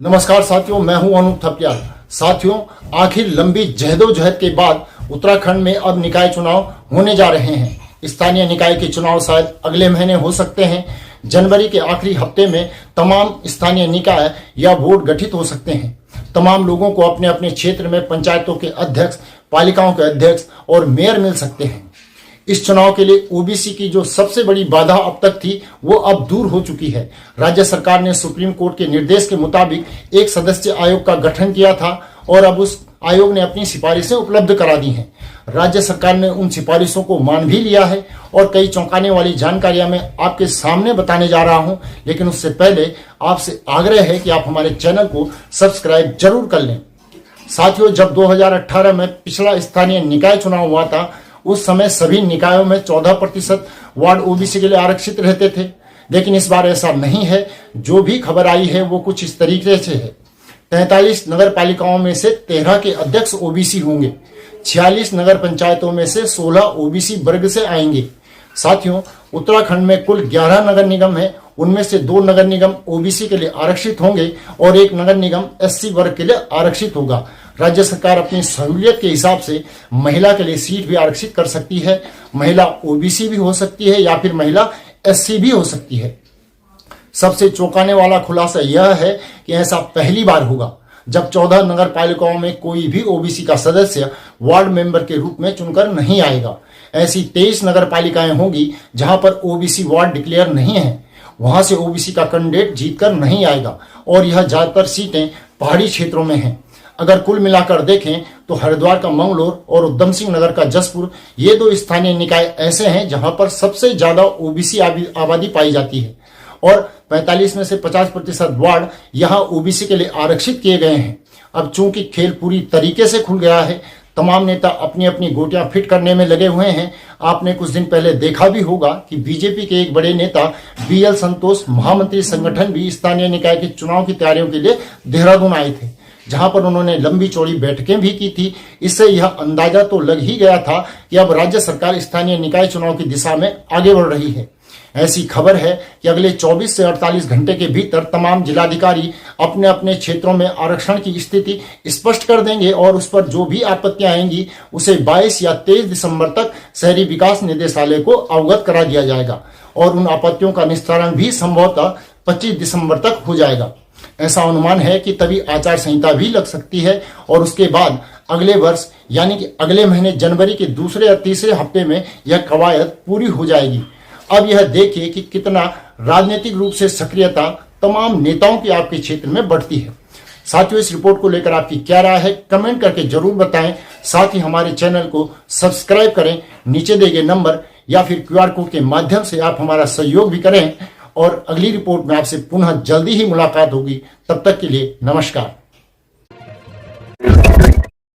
नमस्कार साथियों, मैं हूं अनूप थपलियाल। साथियों, आखिर लंबी जहदोजहद के बाद उत्तराखंड में अब निकाय चुनाव होने जा रहे हैं। स्थानीय निकाय के चुनाव शायद अगले महीने हो सकते हैं। जनवरी के आखिरी हफ्ते में तमाम स्थानीय निकाय या बोर्ड गठित हो सकते हैं। तमाम लोगों को अपने अपने क्षेत्र में पंचायतों के अध्यक्ष, पालिकाओं के अध्यक्ष और मेयर मिल सकते हैं। इस चुनाव के लिए ओबीसी की जो सबसे बड़ी बाधा अब तक थी वो अब दूर हो चुकी है। राज्य सरकार ने सुप्रीम कोर्ट के निर्देश के मुताबिक एक सदस्य आयोग का गठन किया था और अब उस आयोग ने अपनी सिफारिशें उपलब्ध करा दी हैं। राज्य सरकार ने उन सिफारिशों को मान भी लिया है और कई चौंकाने वाली जानकारियां मैं आपके सामने बताने जा रहा हूं, लेकिन उससे पहले आपसे आग्रह है कि आप हमारे चैनल को सब्सक्राइब जरूर कर लें। साथियों, जब 2018 में पिछला स्थानीय निकाय चुनाव हुआ था उस समय सभी निकायों में 14% वार्ड ओबीसी के लिए आरक्षित रहते थे, लेकिन इस बार ऐसा नहीं है। जो भी खबर आई है वो कुछ इस तरीके से है। 43 नगर पालिकाओं में से 13 के अध्यक्ष ओबीसी होंगे। 46 नगर पंचायतों में से 16 ओबीसी वर्ग से आएंगे। साथियों, उत्तराखंड में कुल 11 नगर निगम है। उनमें से 2 नगर निगम ओबीसी के लिए आरक्षित होंगे और 1 नगर निगम एससी वर्ग के लिए आरक्षित होगा। राज्य सरकार अपनी सहूलियत के हिसाब से महिला के लिए सीट भी आरक्षित कर सकती है। महिला ओबीसी भी हो सकती है या फिर महिला एससी भी हो सकती है। सबसे चौंकाने वाला खुलासा यह है कि ऐसा पहली बार होगा जब 14 नगर पालिकाओं में कोई भी ओबीसी का सदस्य वार्ड मेंबर के रूप में चुनकर नहीं आएगा। ऐसी 23 नगर पालिकाएं होंगी जहां पर ओबीसी वार्ड डिक्लेयर नहीं है। वहां से ओबीसी का कैंडिडेट जीतकर नहीं आएगा और यह ज्यादातर सीटें पहाड़ी क्षेत्रों में हैं। अगर कुल मिलाकर देखें तो हरिद्वार का मंगलोर और उधम सिंह नगर का जसपुर, ये 2 स्थानीय निकाय ऐसे हैं जहां पर सबसे ज्यादा ओबीसी आबादी पाई जाती है और 45 में से 50% वार्ड यहां ओबीसी के लिए आरक्षित किए गए हैं। अब चूंकि खेल पूरी तरीके से खुल गया है, तमाम नेता अपनी अपनी गोटियां फिट करने में लगे हुए हैं। आपने कुछ दिन पहले देखा भी होगा कि बीजेपी के एक बड़े नेता बीएल संतोष, महामंत्री संगठन भी स्थानीय निकाय के चुनाव की तैयारियों के लिए देहरादून आए थे, जहां पर उन्होंने लंबी चौड़ी बैठकें भी की थी। इससे यह अंदाजा तो लग ही गया था कि अब राज्य सरकार स्थानीय निकाय चुनाव की दिशा में आगे बढ़ रही है। ऐसी खबर है कि अगले 24 से 48 घंटे के भीतर तमाम जिलाधिकारी अपने अपने क्षेत्रों में आरक्षण की स्थिति स्पष्ट कर देंगे और उस पर जो भी आपत्तियां आएंगी उसे 22 या 23 दिसंबर तक शहरी विकास निदेशालय को अवगत करा दिया जाएगा और उन आपत्तियों का निस्तारण भी संभवतः 25 दिसंबर तक हो जाएगा। ऐसा अनुमान है कि तभी आचार संहिता भी लग सकती है और उसके बाद अगले वर्ष यानी कि अगले महीने जनवरी के दूसरे या तीसरे हफ्ते में यह कवायद पूरी हो जाएगी। अब यह देखिए कि कितना राजनीतिक रूप से सक्रियता तमाम नेताओं की आपके क्षेत्र में बढ़ती है। साथियों, इस रिपोर्ट को लेकर आपकी क्या राय है कमेंट करके जरूर बताएं। साथ ही हमारे चैनल को सब्सक्राइब करें। नीचे दिए गए नंबर या फिर QR कोड के माध्यम से आप हमारा सहयोग भी करें और अगली रिपोर्ट में आपसे पुनः जल्दी ही मुलाकात होगी। तब तक के लिए नमस्कार।